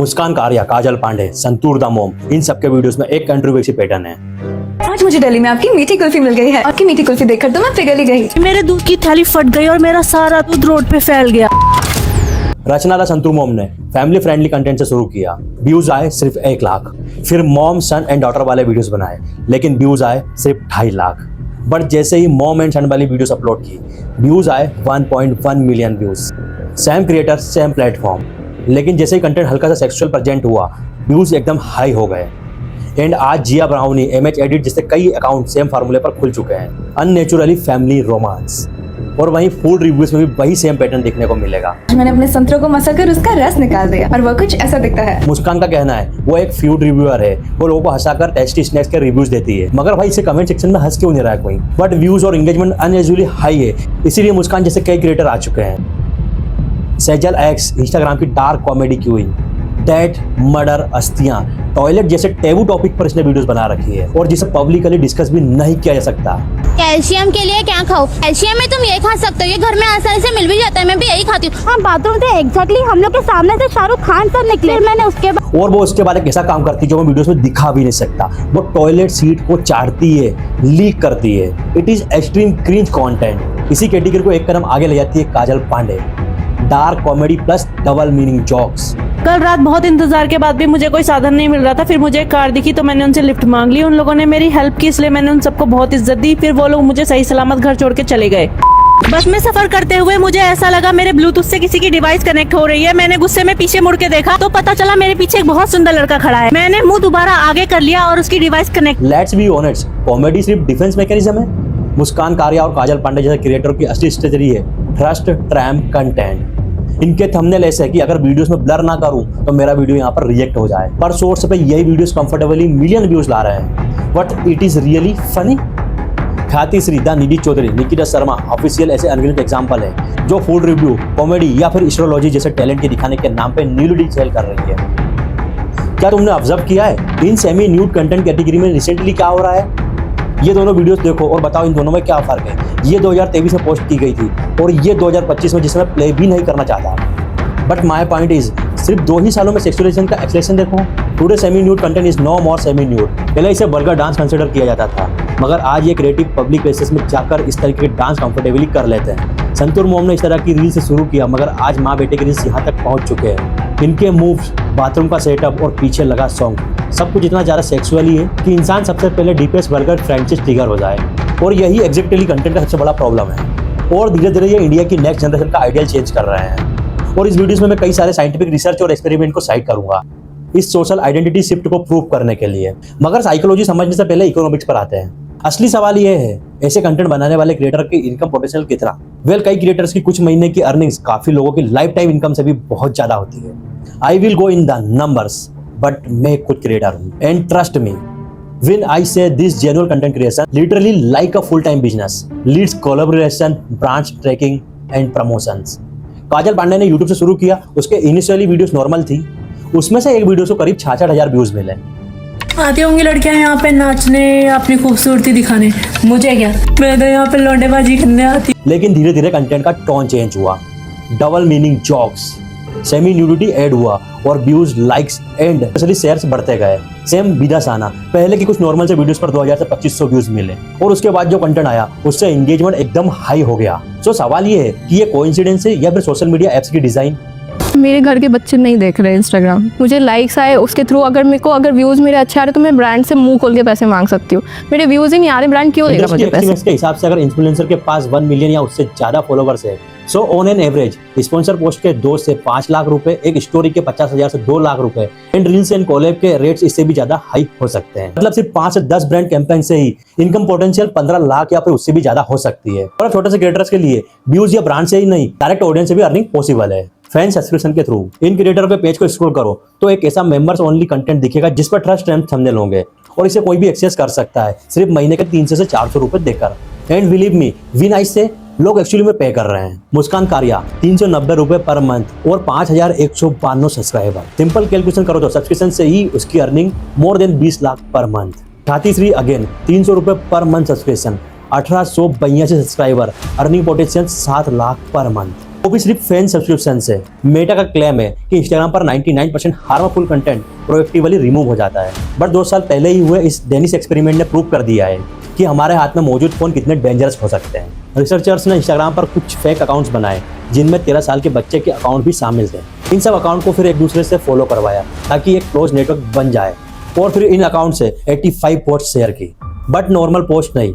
मुस्कान कारिया, काजल Pandey, santoor the mom, इन सबके videos में एक कंट्रोवर्सी पैटर्न है। आज मुझे दिल्ली में आपकी मीठी कुल्फी मिल गई है। आपकी मीठी कुल्फी देखकर तो मैं पिघल ही गई। मेरे दूध की थैली फट गई और मेरा सारा दूध रोड पे फैल गया। रचना द संतूर मॉम ने फैमिली फ्रेंडली कंटेंट से शुरू किया। व्यूज आए सिर्फ 1 लाख। फिर मॉम सन एंड डॉटर वाले वीडियोस बनाए, लेकिन व्यूज आए सिर्फ 2.5 लाख। बट जैसे ही मॉम एंड सन वाली वीडियोस अपलोड की, व्यूज आए 1.1 million views. Same creator same platform, लेकिन जैसे ही कंटेंट हल्का सा सेक्सुअल प्रेजेंट हुआ, व्यूज एकदम हाई हो गए। एंड आज जिया ब्राउनी, MH एडिट जैसे कई अकाउंट सेम फार्मूले पर खुल चुके हैं। Unnaturally family romance. और वहीं फूड रिव्यूज में भी वही सेम पैटर्न देखने को मिलेगा। मैंने अपने संतरों को मसलकर उसका रस निकाल दिया और वो कुछ ऐसा दिखता है। मुस्कान का कहना है वो एक फूड रिव्यूअर है, वो लोगों को हंसाकर टेस्टी स्नैक्स के रिव्यूज देती है। मगर भाई इसे कमेंट सेक्शन में हंस क्यों नहीं रहा है कोई। बट व्यूज और एंगेजमेंट अनयूजुअली हाई है, इसीलिए मुस्कान जैसे कई क्रिएटर आ चुके हैं। सेजल एक्स, इंस्टाग्राम की dark comedy queen, death, murder, अस्थियां, टॉयलेट जैसे टेबू टॉपिक पर इसने वीडियोस बना रखी है और जिसे पब्लिकली डिस्कस भी नहीं किया जा सकता। कैल्शियम के लिए क्या खाओ? कैल्शियम में तुम ये खा सकते हो, ये घर में आसानी से मिल भी जाता है, मैं भी यही खाती हूँ। हाँ, बाथरूम से एग्जैक्टली हम लोग के सामने से शाहरुख खान सर निकले। मैंने उसके बाद और वो उसके बाद एक ऐसा काम करती है जो मैं वीडियोस में दिखा भी नहीं सकता। वो टॉयलेट सीट को चाटती है, लीक करती है। It is extreme cringe content. इसी कैटेगरी को एक कदम आगे ले जाती है Kajal Pandey. Dark comedy plus double meaning jokes. कल रात बहुत इंतजार के बाद भी मुझे कोई साधन नहीं मिल रहा था। फिर मुझे एक कार दिखी तो मैंने उनसे लिफ्ट मांग ली। उन लोगों ने मेरी हेल्प की, इसलिए मैंने उन सबको बहुत इज्जत दी। फिर वो लोग मुझे सही सलामत घर छोड़ के चले गए। बस में सफर करते हुए मुझे ऐसा लगा मेरे ब्लूटूथ से किसी की डिवाइस कनेक्ट हो रही है। मैंने गुस्से में पीछे मुड़ के देखा तो पता चला मेरे पीछे एक बहुत सुंदर लड़का खड़ा है। मैंने मुंह दोबारा आगे कर लिया और उसकी device connect. Let's be honest, comedy सिर्फ डिफेंस मैकेनिज्म है। मुस्कान कारिया और काजल पांडे जैसे क्रिएटर की असली स्ट्रेटजी है ट्रस्ट ट्रैम कंटेंट। इनके थंबनेल ऐसे है कि अगर वीडियोस में ब्लर ना करूं तो मेरा वीडियो यहाँ पर रिजेक्ट हो जाए। पर सोर्स पे यही वीडियोस कंफर्टेबली मिलियन व्यूज ला रहे हैं। But it is really funny. Khyati Shree, the Nidhi Chaudhary, Nikita Sharma official ऐसे अनगिनत एग्जांपल है जो फूड रिव्यू, कॉमेडी या फिर एस्ट्रोलॉजी जैसे टैलेंट के दिखाने के नाम पे न्यूडिटी सेल कर रही है। क्या तुमने ऑब्जर्व किया है in semi nude content category में रिसेंटली क्या हो रहा है? ये दोनों वीडियोस देखो और बताओ इन दोनों में क्या फर्क है। ये 2023 में पोस्ट की गई थी और ये 2025 में, जिसमें प्ले भी नहीं करना चाहता। बट माय पॉइंट इज सिर्फ 2 ही सालों में सेक्सुअलिज्म का एक्सलेशन देखो। Today semi nude content is no more semi nude. पहले इसे वल्गर डांस कंसिडर किया जाता था, मगर आज ये क्रिएटिव पब्लिक प्लेसेस में जाकर इस तरीके के डांस कंफर्टेबली कर लेते हैं। संतूर मॉम ने इस तरह की रील से शुरू किया, मगर आज माँ बेटे के रील्स यहाँ तक पहुँच चुके हैं। इनके मूव्स, बाथरूम का सेटअप और पीछे लगा सॉन्ग, सब कुछ इतना ज़्यादा सेक्सुअली है कि इंसान सबसे पहले डीपेस्ट वल्गर फ्रेंडशिप ट्रिगर हो जाए। और यही एग्जैक्टली कंटेंट का सबसे बड़ा प्रॉब्लम है। और धीरे धीरे ये इंडिया की नेक्स्ट जनरेशन का आइडियल चेंज कर रहे हैं। और इस वीडियोस में मैं कई सारे साइंटिफिक रिसर्च और एक्सपेरिमेंट को साइट करूंगा इस सोशल आइडेंटिटी शिफ्ट को प्रूव करने के लिए। मगर साइकोलॉजी समझने से पहले इकोनॉमिक्स पर आते हैं। असली सवाल ये है, ऐसे कंटेंट बनाने वाले क्रिएटर की इनकम पोटेंशियल कितना? कई क्रिएटर्स की कुछ महीने की अर्निंग्स काफी लोगों की लाइफ टाइम इनकम से भी बहुत ज्यादा होती है। I will go in the numbers, but मैं खुद क्रिएटर हूँ and trust me when I say this genuine content creation literally like a full time business leads collaboration, branch tracking and promotions। काजल पांडे ने YouTube से शुरू किया। उसके initially videos normal थी, उसमें से एक वीडियो को करीब 66,000 व्यूज मिले। आती होंगी लड़कियां यहाँ पे नाचने, अपनी खूबसूरती दिखाने, मुझे क्या, मैं तो यहाँ पे लौंडेबाजी करने आती। लेकिन धीरे धीरे कंटेंट का टोन चेंज हुआ, double meaning jokes, semi nudity add हुआ और views, likes and specially shares बढ़ते गए। सेम विदासाना, पहले की कुछ नॉर्मल से वीडियोस पर 2000 से 2500 व्यूज मिले और उसके बाद जो कंटेंट आया उससे एंगेजमेंट एकदम हाई हो गया। सो सवाल ये है कि ये कोइंसिडेंस है या फिर सोशल मीडिया एप्स की डिजाइन? मेरे घर के बच्चे नहीं देख रहे इंस्टाग्राम, मुझे लाइक्स आए उसके थ्रू, अगर व्यूज मेरे अच्छे आ रहे तो मैं ब्रांड से मुंह खोल के पैसे मांग सकती हूँ। मेरे व्यूज ही नहीं आ रहे, ब्रांड क्यों देगा मुझे पैसे? के हिसाब से अगर इन्फ्लुएंसर के पास 1 मिलियन या उससे ज्यादा फॉलोवर्स है, so on an average sponsor post के 2 से 5 लाख रुपए, एक स्टोरी के 50,000 से 2 लाख रुपए एंड रील्स एंड कोलैब के रेट्स इससे भी ज्यादा हाई हो सकते हैं। मतलब सिर्फ 5 से 10 ब्रांड कैंपेन से ही इनकम पोटेंशियल 15 लाख या फिर उससे भी ज्यादा हो सकती है। और छोटे से क्रिएटर्स के लिए व्यूज या ब्रांड से ही नहीं, डायरेक्ट ऑडियंस से भी अर्निंग पॉसिबल है। फैन सब्सक्रिप्शन के थ्रू इन क्रिएटर के पेज को स्क्रॉल करो तो एक ऐसा मेंबर्स ओनली कंटेंट दिखेगा जिस पर ट्रस्ट एंड थंबनेल होंगे और इसे कोई भी एक्सेस कर सकता है सिर्फ महीने के 300 से 400 रुपए देकर। And believe me, win ice से लोग एक्चुअली में पे कर रहे हैं। मुस्कान कारिया 390 रुपए पर मंथ और 5152 सब्सक्राइबर। सिंपल कैलकुलेशन करो तो सब्सक्रिप्शन से ही उसकी earning more than 20 lakh per month. ख्याति श्री अगेन 300 रुपए per month subscription, 1882 subscriber, earning potential 7 lakh per month. वो भी सिर्फ फैन सब्सक्रिप्शन से। मेटा का क्लेम है कि इंस्टाग्राम पर 99% हार्मफुल कंटेंट प्रोएक्टिवली रिमूव हो जाता है। बट 2 साल पहले ही हुए इस डेनिस एक्सपेरिमेंट ने प्रूव कर दिया है कि हमारे हाथ में मौजूद फोन कितने डेंजरस हो सकते हैं। रिसर्चर्स ने इंस्टाग्राम पर कुछ फेक अकाउंट्स बनाए जिनमें 13 साल के बच्चे के अकाउंट भी शामिल थे। इन सब अकाउंट को फिर एक दूसरे से फॉलो करवाया ताकि एक क्लोज नेटवर्क बन जाए और फिर इन अकाउंट से 85 पोस्ट शेयर की। बट नॉर्मल पोस्ट नहीं,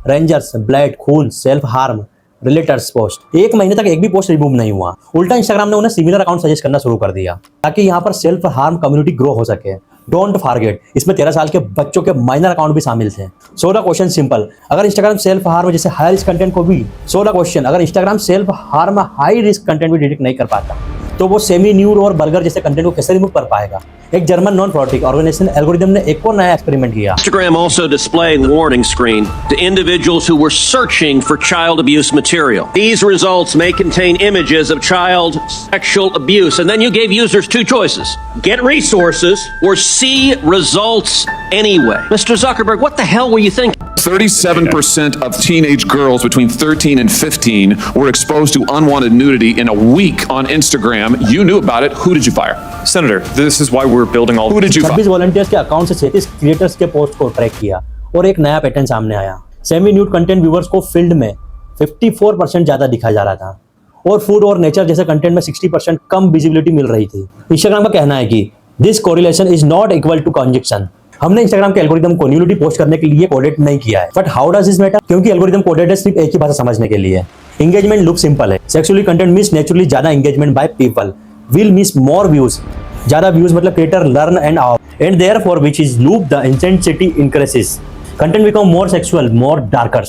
रेंजर्स, ब्लड, खून, सेल्फ हार्म रिलेटर्स पोस्ट। 1 महीने तक एक भी पोस्ट रिमूव नहीं हुआ। उल्टा इंस्टाग्राम ने उन्हें सिमिलर अकाउंट सजेस्ट करना शुरू कर दिया ताकि यहाँ पर सेल्फ हार्म कम्युनिटी ग्रो हो सके। डोंट फॉरगेट, इसमें 13 साल के बच्चों के माइनर अकाउंट भी शामिल थे। 16 क्वेश्चन सिंपल, अगर इंस्टाग्राम सेल्फ हार्म जैसे हाई रिस्क कंटेंट को भी 16 क्वेश्चन अगर Instagram self harm high risk content भी डिटेक्ट नहीं कर पाता तो वो सेमी न्यूड और बर्गर जैसे कंटेंट को कैसे रिमूव कर पाएगा। एक German non profit organization algorithm ने एक और नया एक्सपेरिमेंट किया। Instagram also displayed the warning screen to individuals who were searching for child abuse material. These results may contain images of child sexual abuse, and then you gave users 2 choices: get resources or see results anyway. Mr. Zuckerberg, what the hell were you thinking? 37% of teenage girls between 13 and 15 were exposed to unwanted nudity in a week on Instagram. You knew about it. Who did you fire? Senator, this is why we're building all. Who did you fire? 26 volunteers के account से 36 creators के post को track किया और एक नया pattern सामने आया। सेमी न्यूड कंटेंट व्यूअर्स को फील्ड में 54% ज्यादा दिखा जा रहा था और फूड और नेचर जैसे कंटेंट में 60% कम विजिबिलिटी मिल रही थी। इंस्टाग्राम का कहना है कि this correlation is not equal to conjunction. हमने इंस्टाग्राम के एल्गोरिदम को न्यूडिटी पोस्ट करने के लिए कोडेट नहीं किया है। But how does this matter? क्योंकि एल्गोरिदम कोडेड है सिर्फ एक ही भाषा समझने के लिए। एंगेजमेंट लुक सिंपल है। सेक्सुअली कंटेंट मींस नेचुरली ज्यादा engagement by people. Will means more views. ज्यादा व्यूज मतलब creator learn and out and therefore which is loop the intensity increases. Content become more sexual, more darker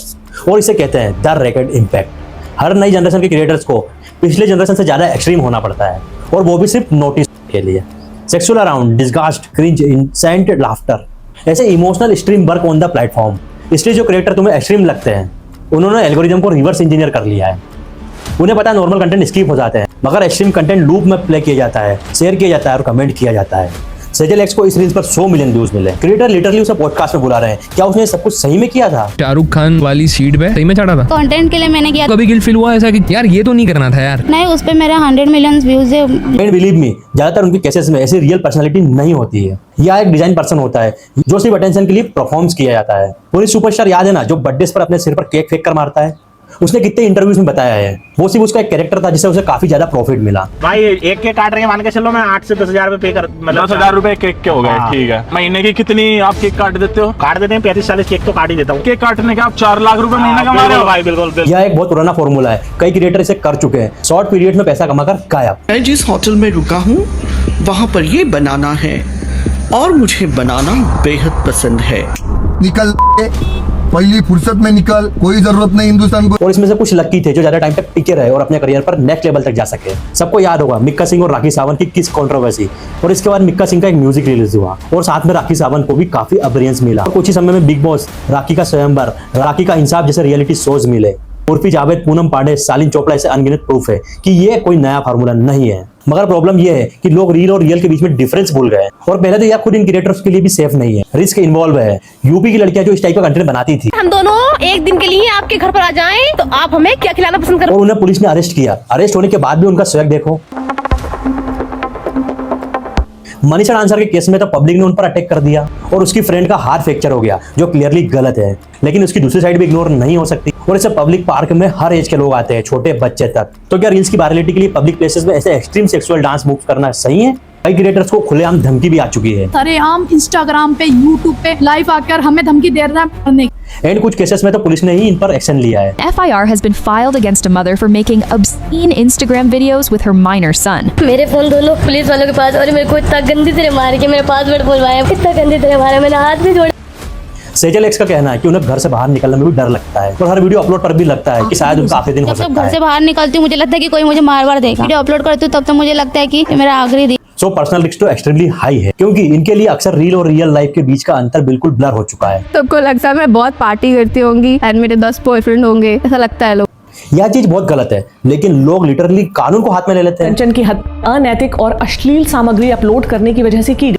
और इसे कहते हैं the racket impact. हर नई generation के creators को पिछले जनरेशन से ज्यादा एक्सट्रीम होना पड़ता है और वो भी सिर्फ नोटिस के लिए। Sexual around, disgust, cringe, instant laughter ऐसे emotional stream work on the platform. इसलिए जो क्रिएटर तुम्हें एक्सट्रीम लगते हैं उन्होंने एल्गोरिदम को रिवर्स इंजीनियर कर लिया है। उन्हें पता है नॉर्मल कंटेंट स्किप हो जाते हैं मगर एक्सट्रीम कंटेंट लूप में प्ले किया जाता है, शेयर किया जाता है और कमेंट किया जाता है। सेजल एक्स को इस रील्स पर 100 मिलियन व्यूज मिले। क्रिएटर लिटरली उसे पॉडकास्ट में बुला रहे हैं। क्या उसने सब कुछ सही में किया था? शाहरुख खान वाली सीट पे सही में चढ़ा था? कंटेंट के लिए मैंने किया। कभी गिल्ट फील हुआ ऐसा कि यार ये तो नहीं करना था यार? नहीं, उस पे मेरे 100 मिलियन व्यूज है। एंड बिलीव मी, ज्यादातर उनके केसेस में ऐसी रियल पर्सनालिटी नहीं होती है। यह एक डिजाइन पर्सन होता है जो सिर्फ अटेंशन के लिए परफॉर्म्स किया जाता है। पूरी सुपरस्टार याद है ना, जो बर्थडे पर अपने सिर पर केक फेंक कर मारता है? उसने कितने इंटरव्यूज में बताया है वो सिर्फ उसका एक कैरेक्टर था जिससे उसे काफी ज्यादा प्रॉफिट मिला। भाई एक केक काट रहे हैं, मान के चलो मैं 8 से 10,000 रुपए पे कर, मतलब 10,000 रुपए केक के हो गए। ठीक है, महीने की कितनी आप केक काट देते हो? काट देते हैं 35-40 केक तो काट ही देता हूँ। केक काटने के आप 4 लाख रुपए महीने कमा रहे हो भाई। बिल्कुल। यह एक बहुत पुराना फॉर्मूला है, कई क्रिएटर इसे कर चुके हैं। शॉर्ट पीरियड में पैसा कमाकर गायब। मैं जिस होटल में रुका हूँ वहाँ पर ये बनाना है और मुझे बनाना बेहद पसंद है। निकल पहली फुर्सत में निकल, कोई जरूरत नहीं हिंदुस्तान को। और इसमें से कुछ लकी थे जो ज्यादा टाइम तक टिके रहे और अपने करियर पर नेक्स्ट लेवल तक जा सके। सबको याद होगा मिक्का सिंह और राखी सावंत की किस कंट्रोवर्सी, और इसके बाद मिक्का सिंह का एक म्यूजिक रिलीज हुआ और साथ में राखी सावंत को भी काफी अप्रियंस मिला। और कुछ ही समय में बिग बॉस, राखी का स्वयंवर, राखी का इंसाफ जैसे रियलिटी शोज मिले। उर्फी जावेद, पूनम पांडे, सालिन चोपड़ा ऐसे अनगिनत प्रूफ है कि ये कोई नया फार्मूला नहीं है। मगर प्रॉब्लम ये है कि लोग रील और रियल के बीच में डिफरेंस भूल गए। और पहले तो यह खुद इन क्रिएटर्स के लिए भी सेफ नहीं है, रिस्क इन्वॉल्व है। यूपी की लड़कियां जो इस टाइप का कंटेंट बनाती थी, हम दोनों एक दिन के लिए आपके घर पर आ जाएं तो आप हमें क्या खिलाना पसंद करें? और उन्हें पुलिस ने अरेस्ट किया। अरेस्ट होने के बाद भी उनका स्वैग देखो। मनीषा डांसर के केस में तो पब्लिक ने उन पर अटैक कर दिया और उसकी फ्रेंड का हाथ फ्रैक्चर हो गया जो क्लियरली गलत है, लेकिन उसकी दूसरी साइड भी इग्नोर नहीं हो सकती। और इसे पब्लिक पार्क में हर एज के लोग आते हैं, छोटे बच्चे तक। तो क्या रील्स की वायरलिटी के लिए पब्लिक प्लेसेस में ऐसे एक्सट्रीम सेक्सुअल डांस मूव करना सही है? कई क्रिएटर्स को खुलेआम धमकी भी आ चुकी है। सरेआम इंस्टाग्राम पे, यूट्यूब पे लाइव आकर हमें धमकी दे रहा है। एंड कुछ केसेस में तो पुलिस ने ही इन पर एक्शन लिया है। FIR has been filed against a mother for making obscene Instagram videos with her minor son. मेरे फोन दोनों पुलिस वालों के पास, और मेरे को इतना गंदी तरह मार के मेरा पासवर्ड बोलवाया, इतना गंदी तरह मारा, मैंने हाथ भी जोड़ा। सेजल एक्स का कहना है कि उन्हें घर से बाहर निकलने में भी डर लगता है और हर वीडियो अपलोड पर भी लगता है कि शायद उनका आखिरी दिन हो सकता है। घर से बाहर निकलती हूँ मुझे लगता है कि कोई मुझे मार देगा। वीडियो अपलोड करती हूँ तब तो मुझे लगता है कि मेरा आखिरी दिन। सो पर्सनल रिस्क तो एक्सट्रीमली हाई है क्योंकि इनके लिए अक्सर रील और रियल लाइफ के बीच का अंतर बिल्कुल ब्लर हो चुका है। सबको लगता है मैं बहुत पार्टी करती होंगी एंड मेरे 10 बॉयफ्रेंड होंगे, ऐसा लगता है लोग। यह चीज बहुत गलत है, लेकिन लोग लिटरली कानून को हाथ में ले लेते हैं। कंचन की हद अनैतिक और अश्लील सामग्री अपलोड करने की वजह से की